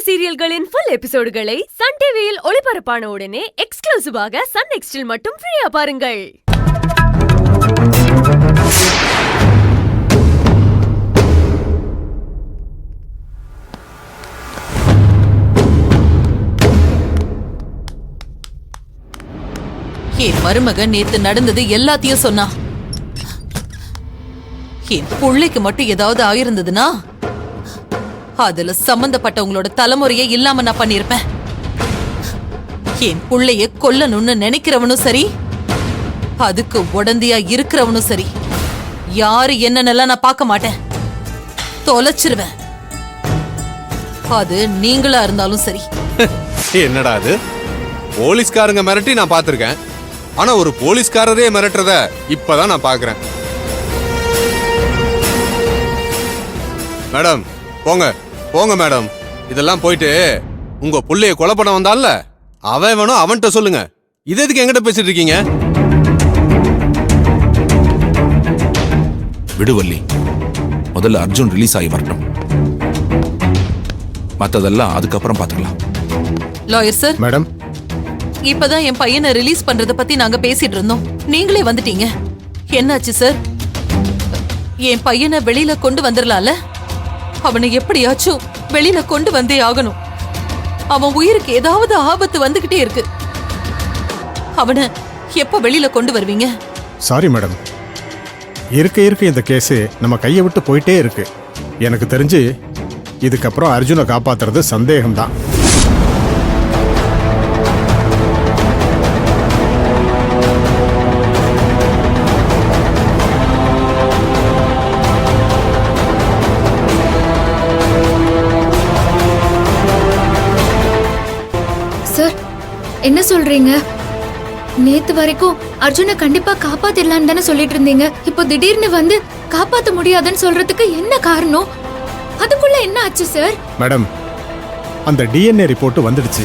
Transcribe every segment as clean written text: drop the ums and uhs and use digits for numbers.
சீரியல்களின் full எபிசோடுகளை Sun டிவியில் ஒளிபரப்பான உடனே எக்ஸ்க்ளூசிவாக சன் நெக்ஸ்டில் மட்டும் ஃப்ரீயா பாருங்கள். என் மருமகன் நேத்து நடந்தது எல்லாத்தையும் சொன்னா. என் பிள்ளைக்கு மட்டும் ஏதாவது ஆயிருந்ததுன்னா அதுல சம்பந்தப்பட்டவங்களோட தலைமுறையே இல்லாம நான் பண்ணிருப்பேன். என் புள்ளைய கொல்லணும்னு நினைக்கிறவனும் சரி, அதுக்கு உடந்தையா இருக்கிறவனும் சரி, யாரு என்னன்னெல்லாம் நான் பார்க்க மாட்டேன், தொலைச்சிருவேன். அது நீங்களா இருந்தாலும் சரி. என்னடா அது? போலீஸ்காரங்க மிரட்டி நான் பாத்திருக்கேன், ஆனா ஒரு போலீஸ்காரரே மிரட்டுறத இப்பதான் நான் பாக்குறேன். மேடம் போங்க போங்க மேடம், இதெல்லாம் போயிட்டு உங்க புள்ளைய கொலை பண்ண வந்தால அவன் வேணும், அவன்கிட்ட சொல்லுங்க. இது எதுக்கு எங்கிட்ட பேசிட்டு இருக்கீங்க? விடுவல்லி, முதல்ல அர்ஜுன் ரிலீஸ் ஆகி வரட்டும், மத்ததெல்லாம் அதுக்கப்புறம் பாத்துக்கலாம். லாயர் சார், மேடம், இப்பதான் என் பையனை ரிலீஸ் பண்றத பத்தி நாங்க பேசிட்டு இருந்தோம், நீங்களே வந்துட்டீங்க. என்னாச்சு சார்? என் பையனை வெளியில கொண்டு வந்துடலாம்ல? அவனை எப்படியாச்சும் வெளியில கொண்டு வந்தே ஆகணும். அவன் உயிருக்கு ஏதாவது ஆபத்து வந்துகிட்டே இருக்கு. அவனை எப்ப வெளியில கொண்டு வருவீங்க? சாரி மேடம், இருக்க இந்த கேஸ் நம்ம கையை விட்டு போயிட்டே இருக்கு. எனக்கு தெரிஞ்சு இதுக்கப்புறம் அர்ஜுனை காப்பாத்துறது சந்தேகம்தான். என்ன சொல்றீங்க? நேத்து வரைக்கும் அர்ஜுனை கண்டிப்பா காப்பாத்திடலான்னு தானே சொல்லிட்டு இருந்தீங்க. இப்போ திடீர்னு வந்து காப்பாத்த முடியாதுன்னு சொல்றதுக்கு என்ன காரணம்? அதுக்குள்ள என்ன ஆச்சு சார்? மேடம், அந்த டிஎன்ஏ ரிப்போர்ட் வந்துடுச்சு.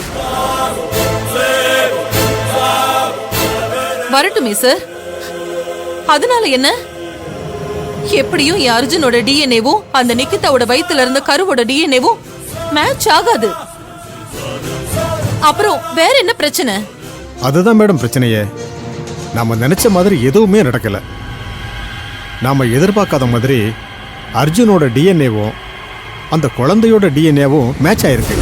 வரட்டுமே சார், அதனால என்ன? எப்படியும் என் அர்ஜுனோட டிஎன்ஏவும் அந்த நிக்கிதாவோட வயித்துல இருந்த கருவோட டிஎன்ஏவும் மேட்ச் ஆகாது. அப்புறம் வேற என்ன பிரச்சனை? அதுதான் மேடம் பிரச்சனையே. நாம நினைச்ச மாதிரி எதுவுமே நடக்கல. நாம எதிர்பார்க்காத மாதிரி அர்ஜுனோட டிஎன்ஏவும் அந்த குழந்தையோட டிஎன்ஏவும் மேட்ச் ஆயிருக்கு.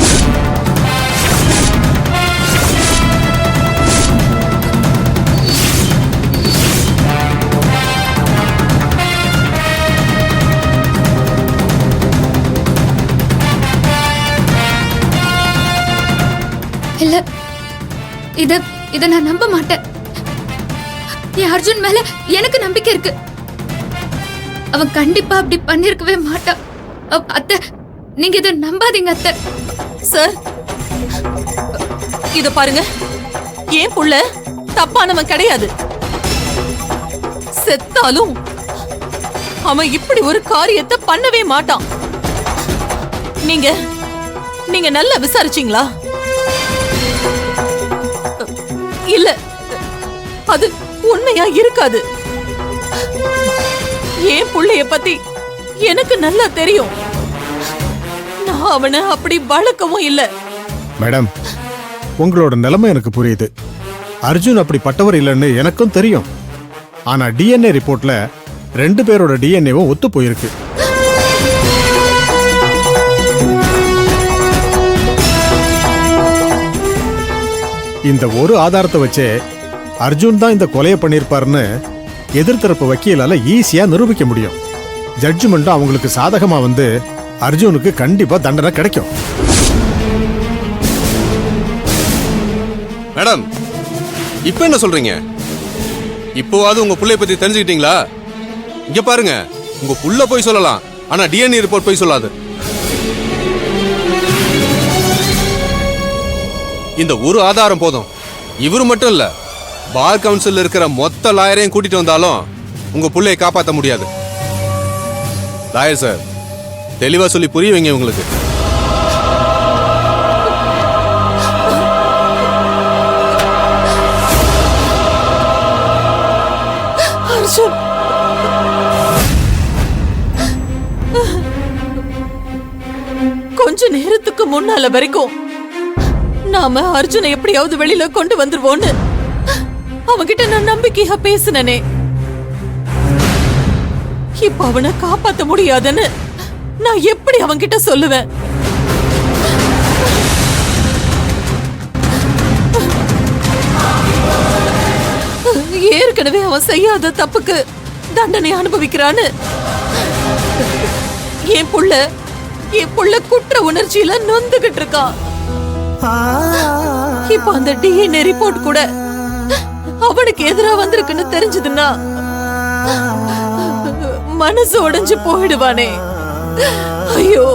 இல்ல, இத நான் நம்ப மாட்டேன். என் அர்ஜுன் மேல எனக்கு நம்பிக்கை இருக்கு. அவன் கண்டிப்பா அப்படி பண்ணிருக்கவே மாட்டான். அத்தை, நீங்க இத நம்பாதீங்க அத்தை. சார், இத பாருங்க, ஏன் புள்ள தப்பானவன் கிடையாது. செத்தாலும் அவன் இப்படி ஒரு காரியத்தை பண்ணவே மாட்டான். நீங்க நல்லா விசாரிச்சீங்களா? இல்ல, அது உண்மையா இருக்காது. ஏன் புள்ளைய பத்தி எனக்கு நல்லா தெரியும். நான் அவனை அப்படி வளர்க்கவும் இல்ல. மேடம், உங்களோட நிலைமை எனக்கு புரியுது. அர்ஜுன் அப்படி பட்டவர் இல்லைன்னு எனக்கும் தெரியும். ஆனா டிஎன்ஏ ரிப்போர்ட்ல 2 பேரோட டிஎன்ஏவும் ஒத்து போயிருக்கு. இந்த ஒரு ஆதாரத்தை வச்சே அர்ஜுன் தான் இந்த கொலையை பண்ணிருப்பாருன்னு எதிர்த்தரப்பு வக்கீலால ஈஸியா நிரூபிக்க முடியும். ஜட்ஜ்மெண்ட்டும் அவங்களுக்கு சாதகமா வந்து அர்ஜுனுக்கு கண்டிப்பா தண்டனை கிடைக்கும். மேடம், இப்ப என்ன சொல்றீங்க? இப்போவாது உங்க புள்ளைய பத்தி தெரிஞ்சுக்கிட்டீங்களா? இங்க பாருங்க, உங்க புள்ள போய் சொல்லலாம், ஆனா டிஎன்ஏ ரிப்போர்ட் போய் சொல்லாது. இந்த ஒரு ஆதாரம் போதும். இவரு மட்டும் இல்ல, பார் கவுன்சில் இருக்கிற மொத்த லாயரையும் கூட்டிட்டு வந்தாலும் உங்க புள்ளையை காப்பாற்ற முடியாது. லாயர் சார், தெளிவா சொல்லி புரிய வைங்க உங்களுக்கு. கொஞ்ச நேரத்துக்கு அதுக்கு முன்னால வரைக்கும் நாம அர்ஜுனை எப்படியாவது வெளியில கொண்டு வந்துருவோன்னு அவன்கிட்ட நான் நம்பிக்கையா பேசினனே. இப்ப அவனை காப்பாத்த முடியாதுன்னு நான் எப்படி அவன்கிட்ட சொல்லுவேன்? ஏற்கனவே அவன் செய்யாத தப்புக்கு தண்டனை அனுபவிக்கிறான்னு என் புள்ள குற்ற உணர்ச்சியில நொந்துகிட்டு இருக்கான். இப்ப அந்த DNA ரிப்போர்ட் கூட அவனுக்கு எதிரா வந்திருக்குன்னு தெரிஞ்சதுன்னா மனசு உடைஞ்சு போயிடுவானே. ஐயோ,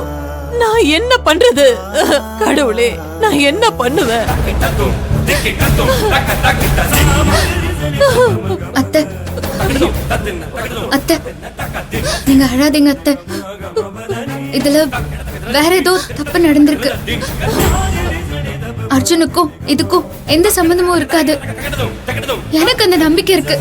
நான் என்ன பண்றது? கடவுளே, நான் என்ன பண்ணுவேன்? அத்தை அத்தை, நீங்க அழாதீங்க அத்தை. இதுல வேற ஏதோ தப்பு நடந்திருக்கு. அர்ஜுனுக்கும் இதுக்கும் எந்த சம்பந்தமும் இருக்காது. எனக்கு அந்த நம்பிக்கை இருக்கு.